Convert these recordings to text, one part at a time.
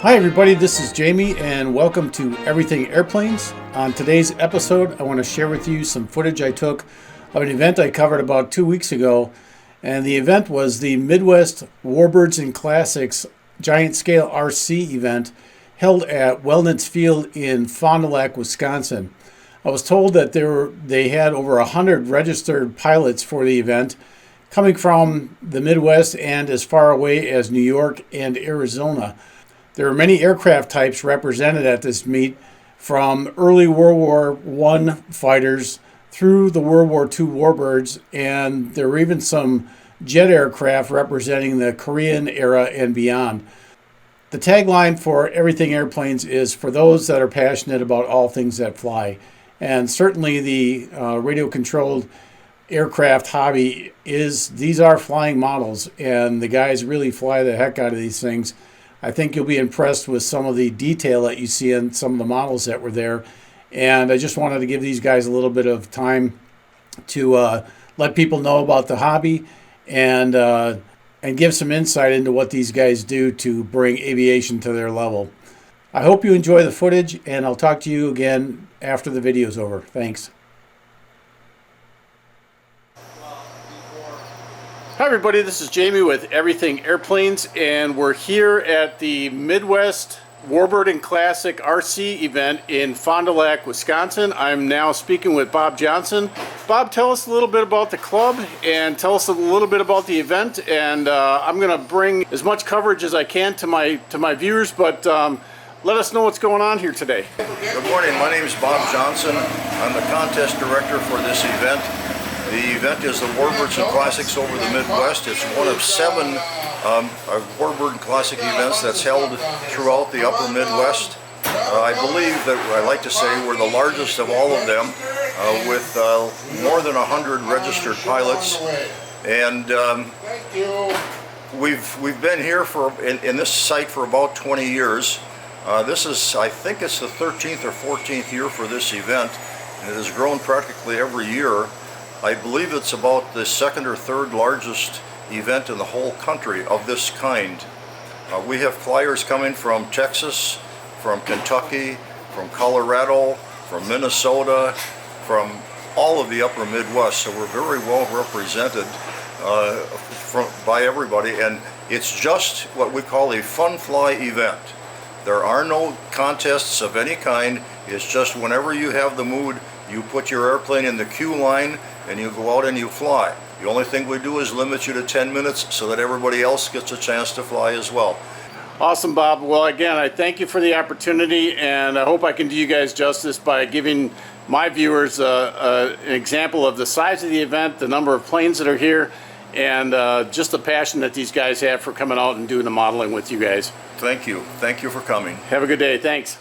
Hi everybody, this is Jamie and welcome to Everything Airplanes. On today's episode, I want to share with you some footage I took of an event I covered about 2 weeks ago. And the event was the Midwest Warbirds and Classics Giant Scale RC event held at Wellnitz Field in Fond du Lac, Wisconsin. I was told that they had over 100 registered pilots for the event, coming from the Midwest and as far away as New York and Arizona. There are many aircraft types represented at this meet, from early World War I fighters through the World War II Warbirds, and there were even some jet aircraft representing the Korean era and beyond. The tagline for Everything Airplanes is for those that are passionate about all things that fly. And certainly the radio-controlled aircraft hobby these are flying models, and the guys really fly the heck out of these things. I think you'll be impressed with some of the detail that you see in some of the models that were there. And I just wanted to give these guys a little bit of time to let people know about the hobby and give some insight into what these guys do to bring aviation to their level. I hope you enjoy the footage, and I'll talk to you again after the video's over. Thanks. Hi everybody, this is Jamie with Everything Airplanes, and we're here at the Midwest Warbird and Classic RC event in Fond du Lac, Wisconsin. I'm now speaking with Bob Johnson. Bob, tell us a little bit about the club and tell us a little bit about the event, and I'm going to bring as much coverage as I can to my viewers, but let us know what's going on here today. Good morning, my name is Bob Johnson. I'm the contest director for this event. The event is the Warbirds and Classics over the Midwest. It's one of 7 Warbird and Classic events that's held throughout the upper Midwest. I believe that, I like to say, we're the largest of all of them, with more than 100 registered pilots. And we've been here in this site for about 20 years. This is, I think it's the 13th or 14th year for this event, and it has grown practically every year. I believe it's about the 2nd or 3rd largest event in the whole country of this kind. We have flyers coming from Texas, from Kentucky, from Colorado, from Minnesota, from all of the upper Midwest, so we're very well represented by everybody, and it's just what we call a fun fly event. There are no contests of any kind. It's just whenever you have the mood, you put your airplane in the queue line and you go out and you fly. The only thing we do is limit you to 10 minutes so that everybody else gets a chance to fly as well. Awesome, Bob. Well, again, I thank you for the opportunity, and I hope I can do you guys justice by giving my viewers an example of the size of the event, the number of planes that are here, and just the passion that these guys have for coming out and doing the modeling with you guys. Thank you. Thank you for coming. Have a good day. Thanks.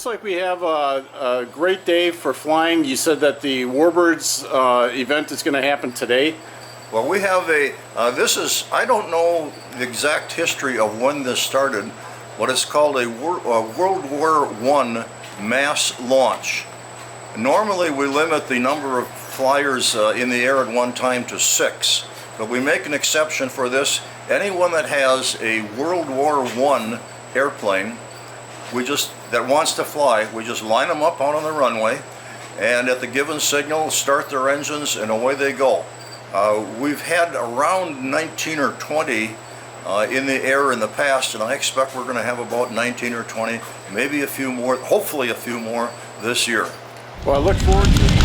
looks like we have a great day for flying. You said that the Warbirds event is going to happen today. Well, we have I don't know the exact history of when this started, but it's called a World War I mass launch. Normally we limit the number of flyers in the air at one time to 6, but we make an exception for this. Anyone that has a World War I airplane that wants to fly, we just line them up out on the runway, and at the given signal start their engines and away they go. We've had around 19 or 20 in the air in the past, and I expect we're going to have about 19 or 20, maybe a few more, hopefully a few more this year. Well, I look forward to it.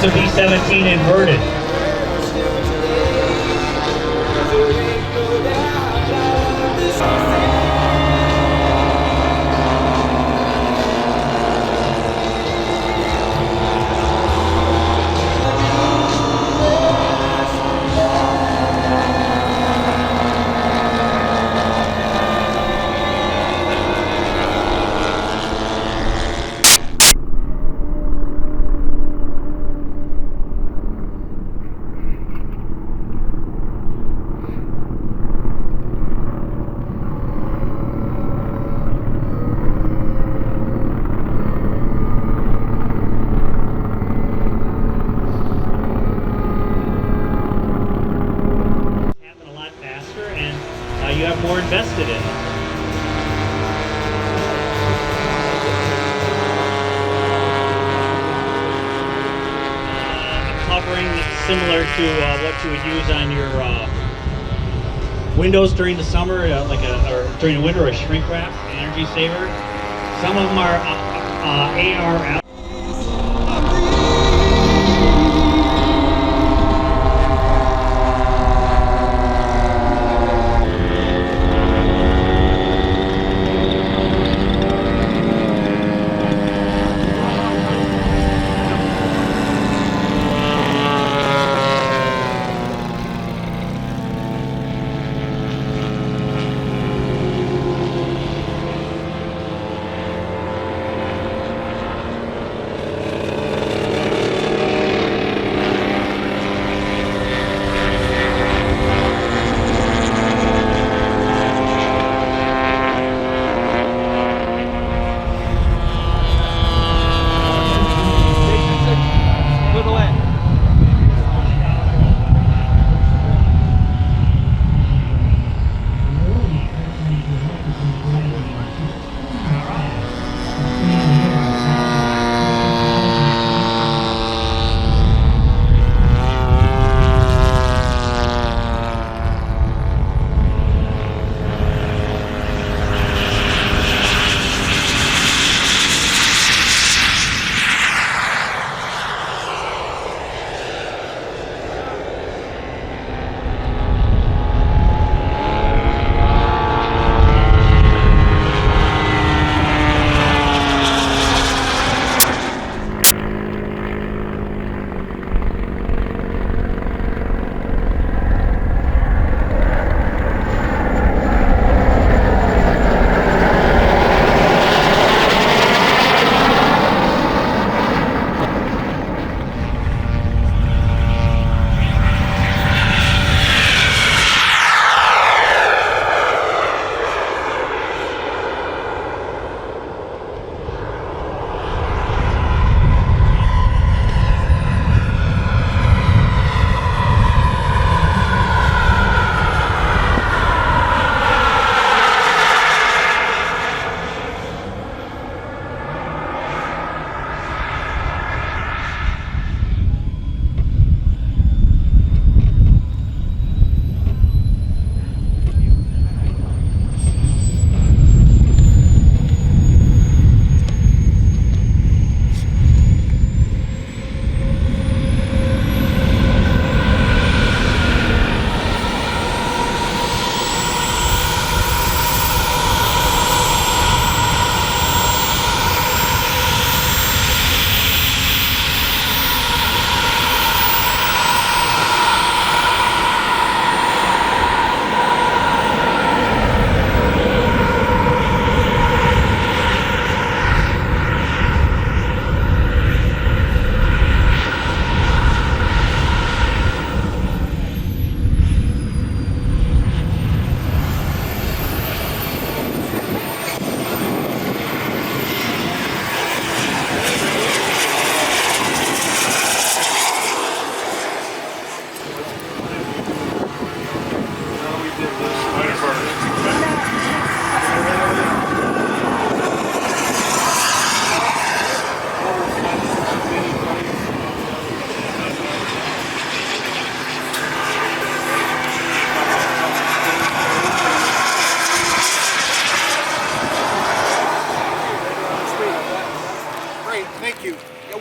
a V17 inverted. You have more invested in it. Covering that's similar to what you would use on your windows during the summer, or during the winter, a shrink wrap, energy saver. Some of them are AR.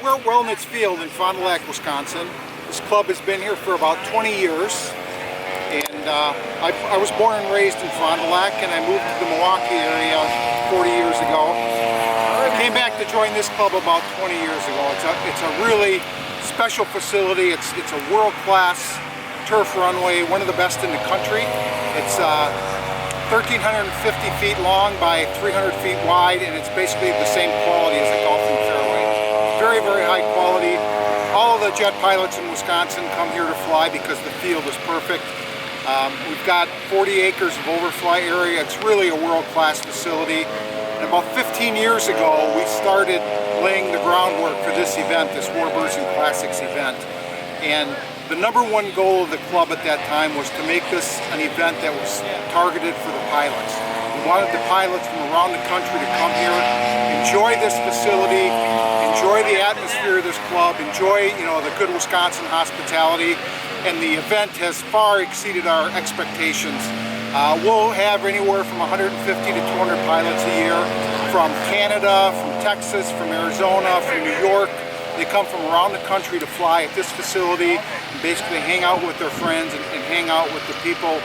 we're at Wellnitz Field in Fond du Lac, Wisconsin. This club has been here for about 20 years. And I was born and raised in Fond du Lac, and I moved to the Milwaukee area 40 years ago. I came back to join this club about 20 years ago. It's a really special facility. It's a world-class turf runway, one of the best in the country. It's 1,350 feet long by 300 feet wide, and it's basically the same quality as a golfing fairway. Very, very high quality. All of the jet pilots in Wisconsin come here to fly because the field is perfect. We've got 40 acres of overfly area. It's really a world-class facility. And about 15 years ago, we started laying the groundwork for this event, this Warbirds and Classics event. And the number one goal of the club at that time was to make this an event that was targeted for the pilots. We wanted the pilots from around the country to come here, enjoy this facility, enjoy the atmosphere of this club, enjoy, the good Wisconsin hospitality, and the event has far exceeded our expectations. We'll have anywhere from 150 to 200 pilots a year from Canada, from Texas, from Arizona, from New York. They come from around the country to fly at this facility and basically hang out with their friends and hang out with the people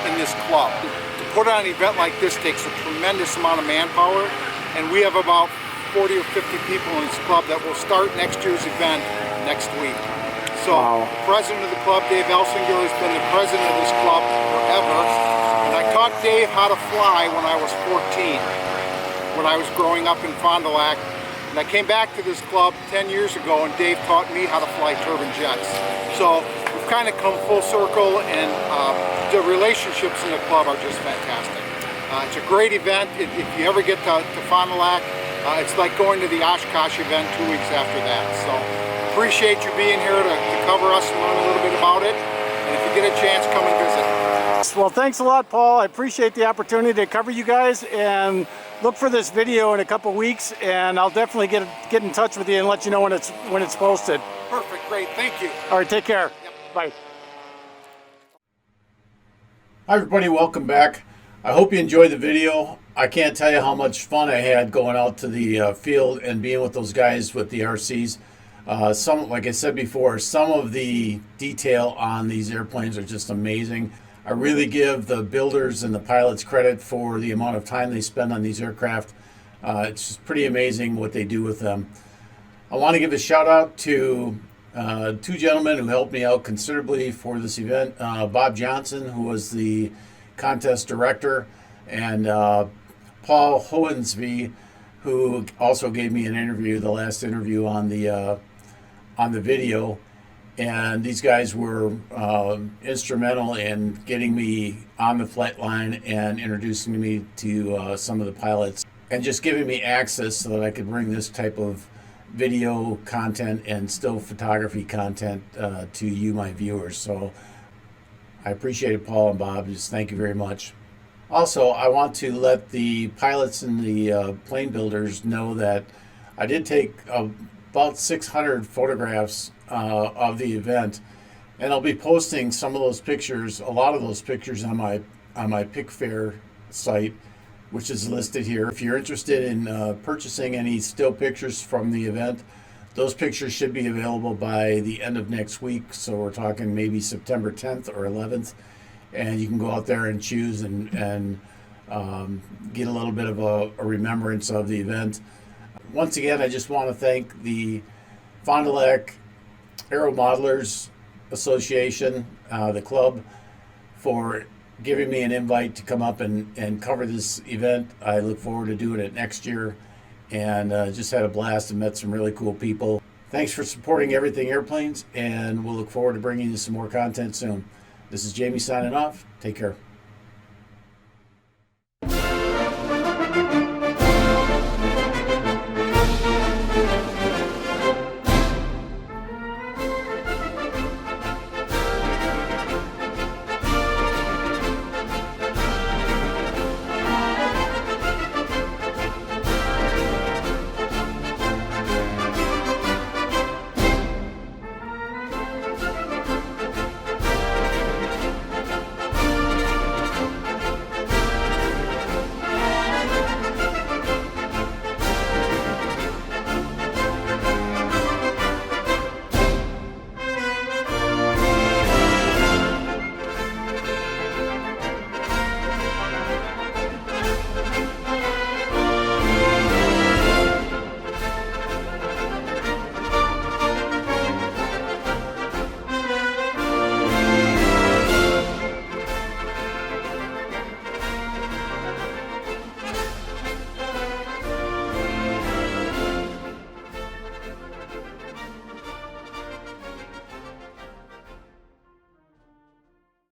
in this club. To put on an event like this takes a tremendous amount of manpower, and we have about 40 or 50 people in this club that will start next year's event next week. So the president of the club, Dave Elsinger, has been the president of this club forever, and I taught Dave how to fly when I was 14, when I was growing up in Fond du Lac. And I came back to this club 10 years ago, and Dave taught me how to fly turbine jets. So we've kind of come full circle, and the relationships in the club are just fantastic. It's a great event. If you ever get to Fond du Lac, it's like going to the Oshkosh event 2 weeks after that. So appreciate you being here to cover us and learn a little bit about it. And if you get a chance, come and visit. Well, thanks a lot, Paul. I appreciate the opportunity to cover you guys, and look for this video in a couple weeks, and I'll definitely get in touch with you and let you know when it's posted. Perfect, great, thank you. All right, take care. Yep. Bye. Hi everybody, welcome back. I hope you enjoyed the video. I can't tell you how much fun I had going out to the field and being with those guys with the RCs. Like I said before, some of the detail on these airplanes are just amazing. I really give the builders and the pilots credit for the amount of time they spend on these aircraft. It's just pretty amazing what they do with them. I want to give a shout out to two gentlemen who helped me out considerably for this event. Bob Johnson, who was the contest director, and Paul Hohensby, who also gave me an interview, the last interview on the video. And these guys were instrumental in getting me on the flight line and introducing me to some of the pilots, and just giving me access so that I could bring this type of video content and still photography content to you, my viewers. So I appreciate it, Paul and Bob. Just thank you very much. Also, I want to let the pilots and the plane builders know that I did take about 600 photographs of the event, and I'll be posting some of those pictures, a lot of those pictures on my PicFair site, which is listed here. If you're interested in purchasing any still pictures from the event, those pictures should be available by the end of next week. So we're talking maybe September 10th or 11th, and you can go out there and choose and get a little bit of a remembrance of the event. Once again, I just want to thank the Fond du Lac Aero Modelers Association, the club, for giving me an invite to come up and cover this event. I look forward to doing it next year, and just had a blast and met some really cool people. Thanks for supporting Everything Airplanes, and we'll look forward to bringing you some more content soon. This is Jamie signing off. Take care.